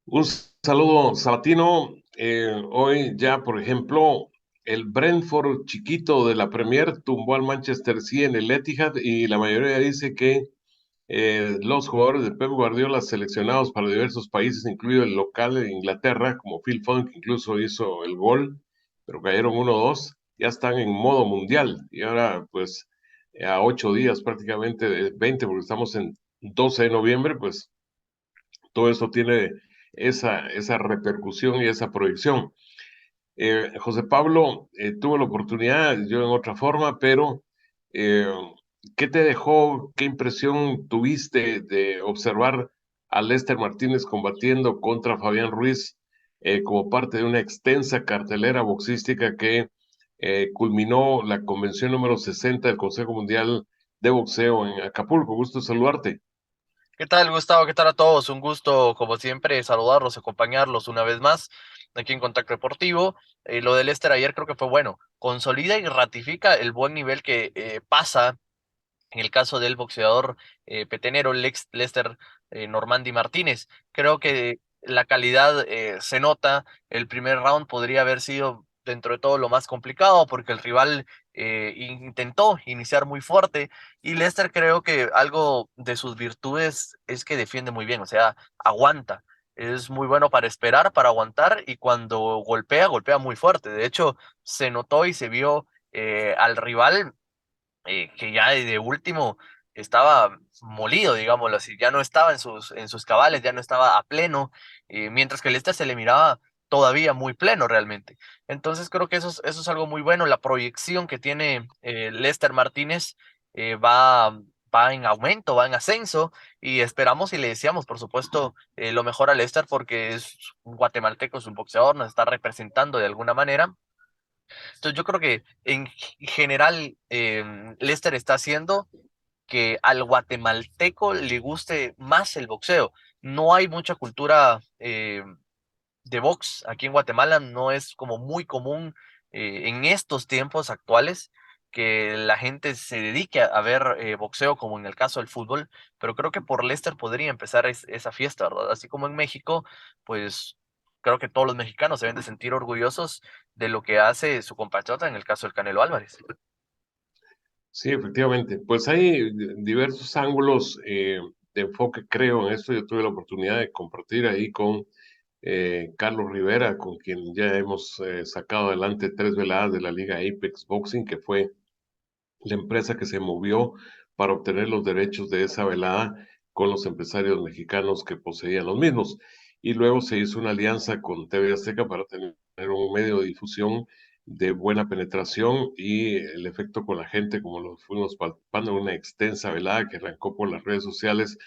Un saludo, Sabatino. Hoy ya, por ejemplo, el Brentford chiquito de la Premier tumbó al Manchester City en el Etihad y la mayoría dice que los jugadores de Pep Guardiola seleccionados para diversos países, incluido el local de Inglaterra, como Phil Foden, que incluso hizo el gol, pero cayeron 1-2, ya están en modo mundial. Y ahora, pues, a 8 días prácticamente de 20, porque estamos en 12 de noviembre, pues todo eso tiene esa repercusión y esa proyección. José Pablo, tuvo la oportunidad, yo en otra forma, pero eh, ¿qué te dejó, qué impresión tuviste de observar a Lester Martínez combatiendo contra Fabián Ruiz como parte de una extensa cartelera boxística que culminó la convención número 60 del Consejo Mundial de Boxeo en Acapulco? Gusto saludarte. ¿Qué tal, Gustavo? ¿Qué tal a todos? Un gusto, como siempre, saludarlos, acompañarlos una vez más aquí en Contacto Deportivo. Lo del Leicester ayer creo que fue bueno. Consolida y ratifica el buen nivel que pasa en el caso del boxeador petenero Lester Normandi Martínez. Creo que la calidad se nota. El primer round podría haber sido dentro de todo lo más complicado porque el rival intentó iniciar muy fuerte y Lester creo que algo de sus virtudes es que defiende muy bien, o sea, aguanta. Es muy bueno para esperar, para aguantar y cuando golpea, golpea muy fuerte. De hecho, se notó y se vio al rival que ya de último estaba molido, digámoslo así, ya no estaba en sus cabales, ya no estaba a pleno, mientras que el este se le miraba todavía muy pleno realmente. Entonces creo que eso es algo muy bueno, la proyección que tiene Lester Martínez va en aumento, va en ascenso y esperamos y le deseamos, por supuesto, lo mejor a Lester porque es un guatemalteco, es un boxeador, nos está representando de alguna manera. Entonces yo creo que en general Lester está haciendo que al guatemalteco le guste más el boxeo. No hay mucha cultura de box aquí en Guatemala, no es como muy común en estos tiempos actuales que la gente se dedique a ver boxeo como en el caso del fútbol, pero creo que por Lester podría empezar esa fiesta, ¿verdad? Así como en México, pues creo que todos los mexicanos se deben de sentir orgullosos de lo que hace su compatriota en el caso del Canelo Álvarez. Sí, efectivamente. Pues hay diversos ángulos de enfoque, creo, en esto. Yo tuve la oportunidad de compartir ahí con Carlos Rivera, con quien ya hemos sacado adelante 3 veladas de la Liga Apex Boxing, que fue la empresa que se movió para obtener los derechos de esa velada con los empresarios mexicanos que poseían los mismos. Y luego se hizo una alianza con TV Azteca para tener un medio de difusión de buena penetración y el efecto con la gente, como lo fuimos palpando en una extensa velada que arrancó por las redes sociales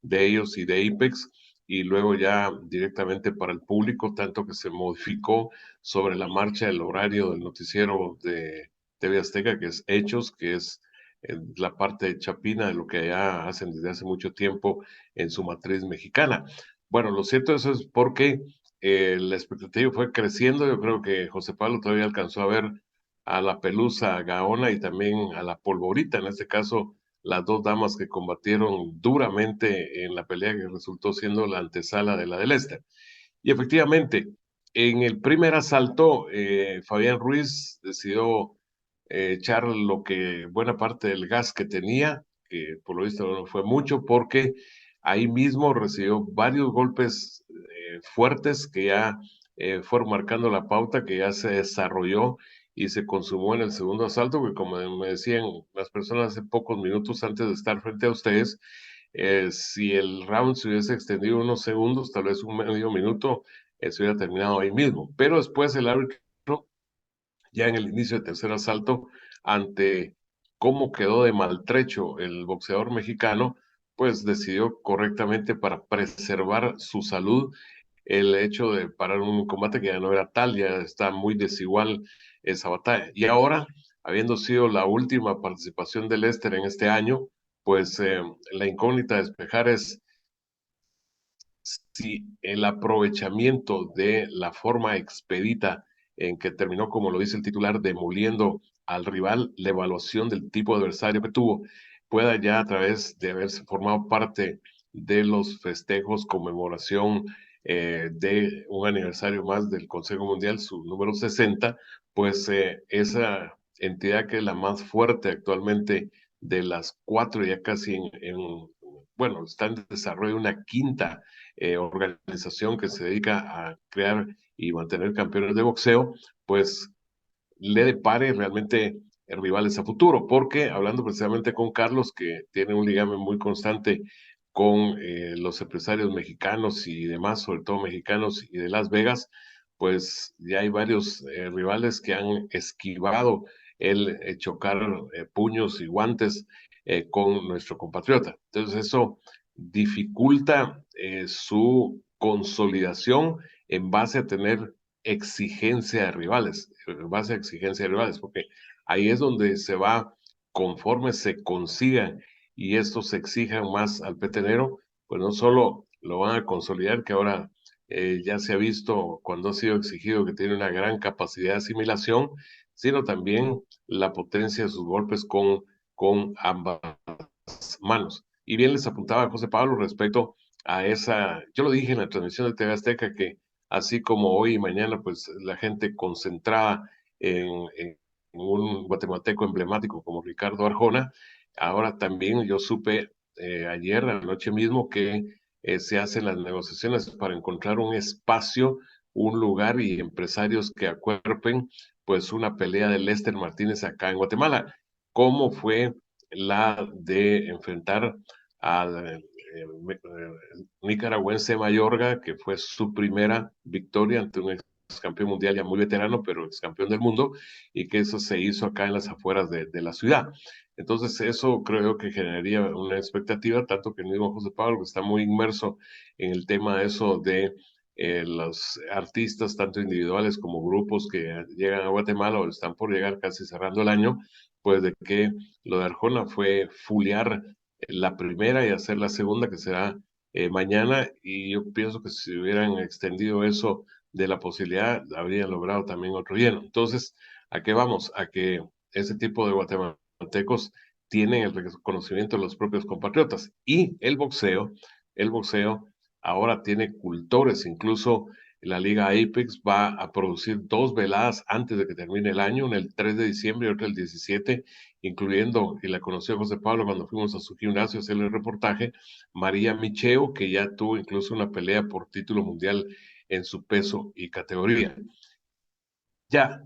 de ellos y de Apex, y luego ya directamente para el público, tanto que se modificó sobre la marcha el horario del noticiero de TV Azteca, que es Hechos, que es la parte de Chapina de lo que ya hacen desde hace mucho tiempo en su matriz mexicana. Bueno, lo cierto eso es porque la expectativa fue creciendo. Yo creo que José Pablo todavía alcanzó a ver a la Pelusa Gaona y también a la Polvorita, en este caso las dos damas que combatieron duramente en la pelea que resultó siendo la antesala de la del Este. Y efectivamente, en el primer asalto, Fabián Ruiz decidió echar lo que buena parte del gas que tenía, que por lo visto no fue mucho, porque ahí mismo recibió varios golpes fuertes que ya fueron marcando la pauta, que ya se desarrolló y se consumó en el segundo asalto, que como me decían las personas hace pocos minutos antes de estar frente a ustedes, si el round se hubiese extendido unos segundos, tal vez un medio minuto, se hubiera terminado ahí mismo. Pero después el árbitro, ya en el inicio del tercer asalto, ante cómo quedó de maltrecho el boxeador mexicano, pues decidió correctamente para preservar su salud el hecho de parar un combate que ya no era tal, ya está muy desigual esa batalla. Y ahora, habiendo sido la última participación del Lester en este año, pues la incógnita a despejar es si el aprovechamiento de la forma expedita en que terminó, como lo dice el titular, demoliendo al rival, la evaluación del tipo de adversario que tuvo, pueda ya a través de haberse formado parte de los festejos, conmemoración de un aniversario más del Consejo Mundial, su número 60, pues esa entidad que es la más fuerte actualmente de las cuatro, ya casi bueno, está en desarrollo una quinta organización que se dedica a crear y mantener campeones de boxeo, pues le depare realmente rivales a futuro, porque hablando precisamente con Carlos, que tiene un ligamen muy constante con los empresarios mexicanos y demás, sobre todo mexicanos y de Las Vegas, pues ya hay varios rivales que han esquivado el chocar puños y guantes con nuestro compatriota. Entonces eso dificulta su consolidación en base a tener exigencia de rivales, en base a exigencia de rivales, porque ahí es donde se va, conforme se consigan y estos se exijan más al petenero, pues no solo lo van a consolidar, que ahora ya se ha visto cuando ha sido exigido que tiene una gran capacidad de asimilación, sino también la potencia de sus golpes con ambas manos. Y bien les apuntaba José Pablo respecto a esa, yo lo dije en la transmisión de TV Azteca, que así como hoy y mañana, pues la gente concentrada en un guatemalteco emblemático como Ricardo Arjona, ahora también yo supe ayer, anoche mismo, que se hacen las negociaciones para encontrar un espacio, un lugar y empresarios que acuerpen pues una pelea de Lester Martínez acá en Guatemala. ¿Cómo fue la de enfrentar al nicaragüense Mayorga, que fue su primera victoria ante un ex campeón mundial ya muy veterano, pero ex campeón del mundo, y que eso se hizo acá en las afueras de la ciudad? Entonces, eso creo que generaría una expectativa, tanto que el mismo José Pablo, que está muy inmerso en el tema de eso de los artistas, tanto individuales como grupos que llegan a Guatemala o están por llegar casi cerrando el año, pues de que lo de Arjona fue fulear la primera y hacer la segunda, que será mañana, y yo pienso que si hubieran extendido eso de la posibilidad, habrían logrado también otro lleno. Entonces, ¿a qué vamos? A que ese tipo de guatemaltecos tienen el reconocimiento de los propios compatriotas. Y el boxeo ahora tiene cultores, incluso la Liga Apex va a producir dos veladas antes de que termine el año, en el 3 de diciembre y otra el 17, incluyendo, y la conoció José Pablo cuando fuimos a su gimnasio a hacerle el reportaje, María Micheo, que ya tuvo incluso una pelea por título mundial en su peso y categoría. Ya,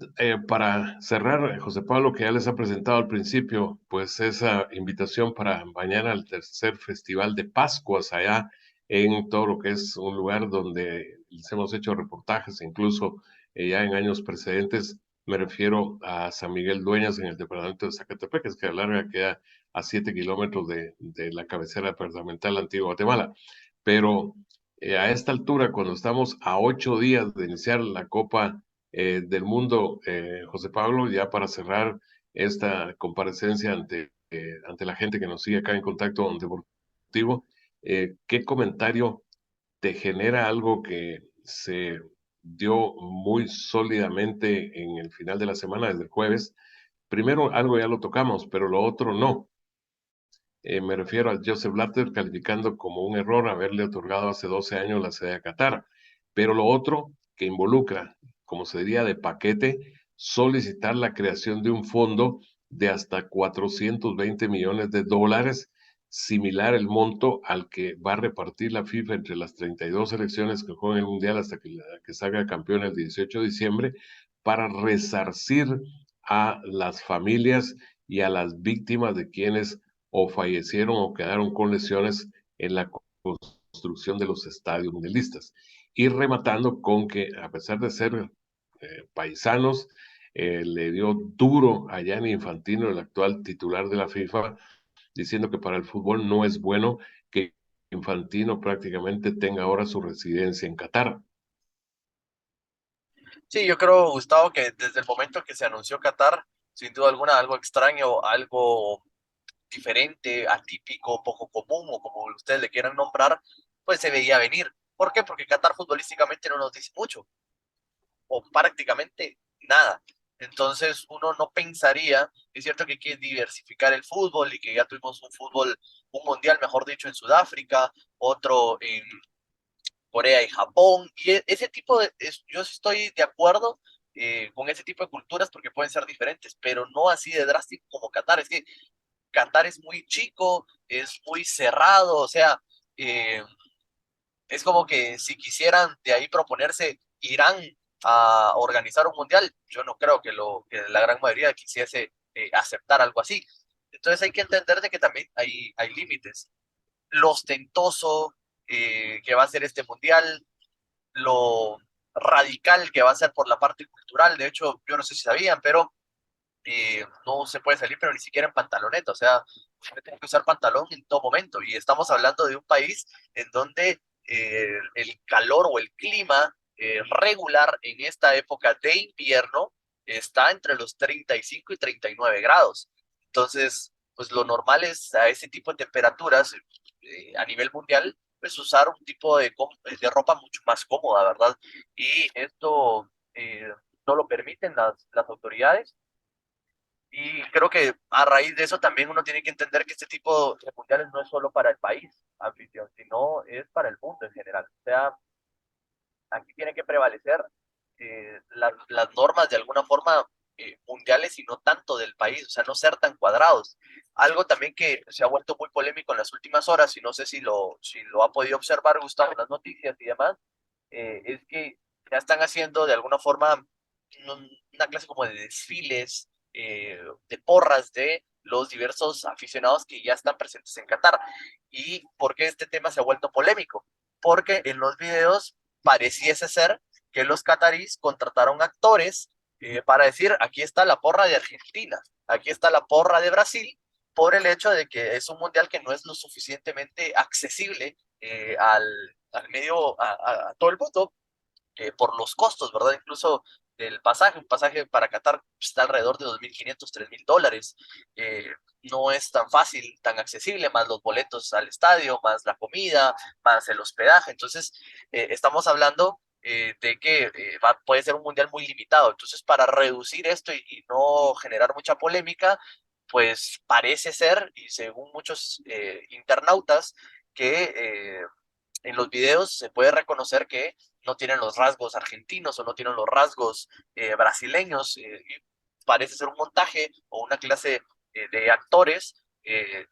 para cerrar, José Pablo, que ya les ha presentado al principio, pues esa invitación para mañana al tercer Festival de Pascuas allá en todo lo que es un lugar donde les hemos hecho reportajes, incluso ya en años precedentes, me refiero a San Miguel Dueñas en el departamento de Zacatepec, que a la larga queda a 7 kilómetros de la cabecera departamental antigua Guatemala. Pero a esta altura, cuando estamos a 8 días de iniciar la Copa del Mundo, José Pablo, ya para cerrar esta comparecencia ante la gente que nos sigue acá en Contacto Deportivo, ¿qué comentario te genera algo que se dio muy sólidamente en el final de la semana, desde el jueves? Primero, algo ya lo tocamos, pero lo otro no. Me refiero a Joseph Blatter calificando como un error haberle otorgado hace 12 años la sede a Qatar. Pero lo otro que involucra, como se diría de paquete, solicitar la creación de un fondo de hasta 420 millones de dólares, similar el monto al que va a repartir la FIFA entre las 32 selecciones que juegan el Mundial hasta que salga campeón el 18 de diciembre, para resarcir a las familias y a las víctimas de quienes o fallecieron o quedaron con lesiones en la construcción de los estadios mundialistas. Y rematando con que, a pesar de ser paisanos, le dio duro a Gianni Infantino, el actual titular de la FIFA, diciendo que para el fútbol no es bueno que Infantino prácticamente tenga ahora su residencia en Qatar. Sí, yo creo, Gustavo, que desde el momento que se anunció Qatar, sin duda alguna, algo extraño, algo diferente, atípico, poco común o como ustedes le quieran nombrar, pues se veía venir. ¿Por qué? Porque Qatar futbolísticamente no nos dice mucho o prácticamente nada. Entonces uno no pensaría, es cierto que hay que diversificar el fútbol y que ya tuvimos un fútbol, un mundial, mejor dicho, en Sudáfrica, otro Corea y Japón, y ese tipo yo sí estoy de acuerdo con ese tipo de culturas porque pueden ser diferentes, pero no así de drástico como Qatar. Es que Qatar es muy chico, es muy cerrado, o sea, eh, es como que si quisieran de ahí proponerse Irán a organizar un mundial, yo no creo que la gran mayoría quisiese aceptar algo así. Entonces hay que entender de que también hay límites. Lo ostentoso que va a ser este mundial, lo radical que va a ser por la parte cultural. De hecho, yo no sé si sabían, pero no se puede salir, pero ni siquiera en pantaloneta. O sea, usted tiene que usar pantalón en todo momento. Y estamos hablando de un país en donde el calor o el clima regular en esta época de invierno está entre los 35 y 39 grados. Entonces, pues lo normal es a ese tipo de temperaturas a nivel mundial, pues usar un tipo de ropa mucho más cómoda, ¿verdad? Y esto no lo permiten las autoridades y creo que a raíz de eso también uno tiene que entender que este tipo de mundiales no es solo para el país anfitrión, sino es para el mundo en general. O sea, aquí tiene que prevalecer las normas de alguna forma mundiales y no tanto del país, o sea, no ser tan cuadrados. Algo también que se ha vuelto muy polémico en las últimas horas, y no sé si lo ha podido observar Gustavo en las noticias y demás, es que ya están haciendo de alguna forma una clase como de desfiles, de porras de los diversos aficionados que ya están presentes en Qatar. ¿Y por qué este tema se ha vuelto polémico? Porque en los videos pareciese ser que los catarís contrataron actores para decir, aquí está la porra de Argentina, aquí está la porra de Brasil, por el hecho de que es un mundial que no es lo suficientemente accesible al medio, a todo el mundo, por los costos, ¿verdad? Incluso el pasaje, un pasaje para Qatar está alrededor de 2.500, $3.000. No es tan fácil, tan accesible, más los boletos al estadio, más la comida, más el hospedaje. Entonces, estamos hablando de que puede ser un mundial muy limitado. Entonces, para reducir esto y no generar mucha polémica, pues parece ser, y según muchos internautas, que en los videos se puede reconocer que no tienen los rasgos argentinos o no tienen los rasgos brasileños. Y parece ser un montaje o una clase de actores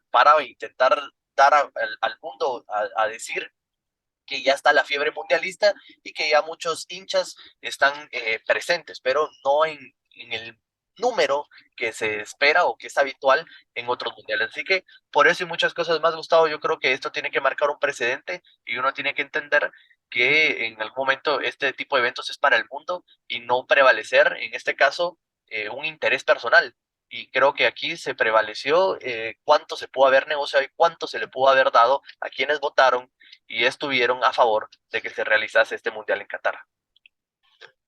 para intentar dar al mundo a decir que ya está la fiebre mundialista y que ya muchos hinchas están presentes, pero no en el número que se espera o que es habitual en otros mundiales. Así que por eso y muchas cosas más, Gustavo, yo creo que esto tiene que marcar un precedente y uno tiene que entender que en algún momento este tipo de eventos es para el mundo y no prevalecer, en este caso, un interés personal. Y creo que aquí se prevaleció cuánto se pudo haber negociado y cuánto se le pudo haber dado a quienes votaron y estuvieron a favor de que se realizase este mundial en Qatar.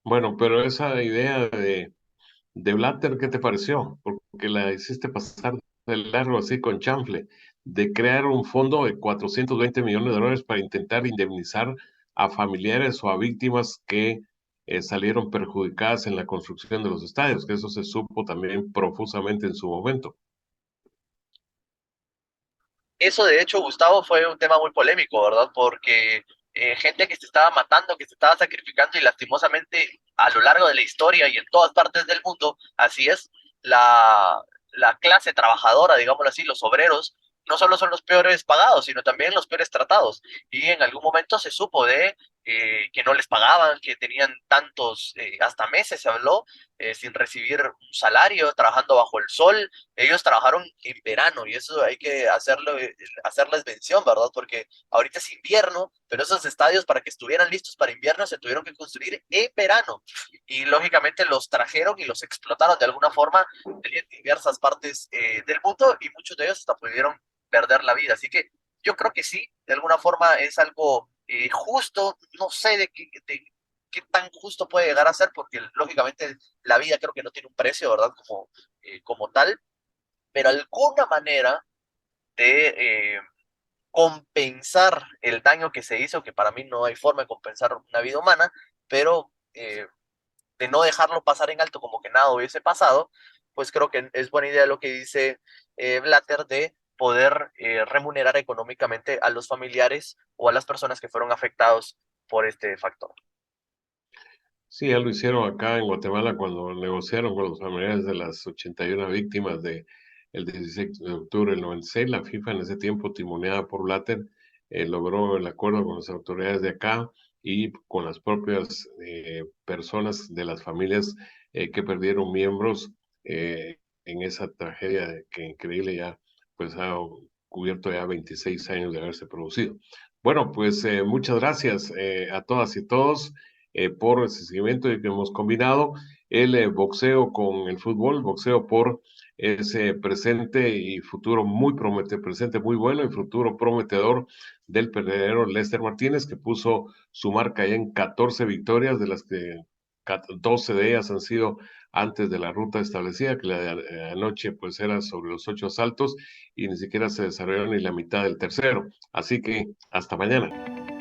Bueno, pero esa idea de Blatter, ¿qué te pareció? Porque la hiciste pasar de largo así con chanfle, de crear un fondo de 420 millones de dólares para intentar indemnizar a familiares o a víctimas que salieron perjudicadas en la construcción de los estadios, que eso se supo también profusamente en su momento. Eso, de hecho, Gustavo, fue un tema muy polémico, ¿verdad? Porque gente que se estaba matando, que se estaba sacrificando y lastimosamente a lo largo de la historia y en todas partes del mundo, así es, la clase trabajadora, digámoslo así, los obreros, no solo son los peores pagados, sino también los peores tratados. Y en algún momento se supo de que no les pagaban, que tenían tantos, hasta meses se habló, sin recibir un salario, trabajando bajo el sol. Ellos trabajaron en verano y eso hay que hacerles mención, ¿verdad? Porque ahorita es invierno, pero esos estadios para que estuvieran listos para invierno se tuvieron que construir en verano y lógicamente los trajeron y los explotaron de alguna forma en diversas partes del mundo y muchos de ellos hasta pudieron perder la vida. Así que yo creo que sí, de alguna forma es algo justo, no sé de qué tan justo puede llegar a ser, porque lógicamente la vida creo que no tiene un precio, ¿verdad? Como tal, pero alguna manera de compensar el daño que se hizo, que para mí no hay forma de compensar una vida humana, pero de no dejarlo pasar en alto como que nada hubiese pasado, pues creo que es buena idea lo que dice Blatter de poder remunerar económicamente a los familiares o a las personas que fueron afectados por este factor. Sí, ya lo hicieron acá en Guatemala cuando negociaron con los familiares de las 81 víctimas de el 16 de octubre del 96. La FIFA en ese tiempo, timoneada por Blatter, logró el acuerdo con las autoridades de acá y con las propias personas de las familias que perdieron miembros en esa tragedia que increíble ya pues ha cubierto ya 26 años de haberse producido. Bueno, pues muchas gracias a todas y todos por ese seguimiento y que hemos combinado el boxeo con el fútbol, boxeo por ese presente y futuro muy prometedor, presente muy bueno y futuro prometedor del peleador Lester Martínez, que puso su marca ya en 14 victorias, de las que 12 de ellas han sido antes de la ruta establecida, que la de anoche pues era sobre los 8 asaltos y ni siquiera se desarrolló ni la mitad del tercero. Así que hasta mañana.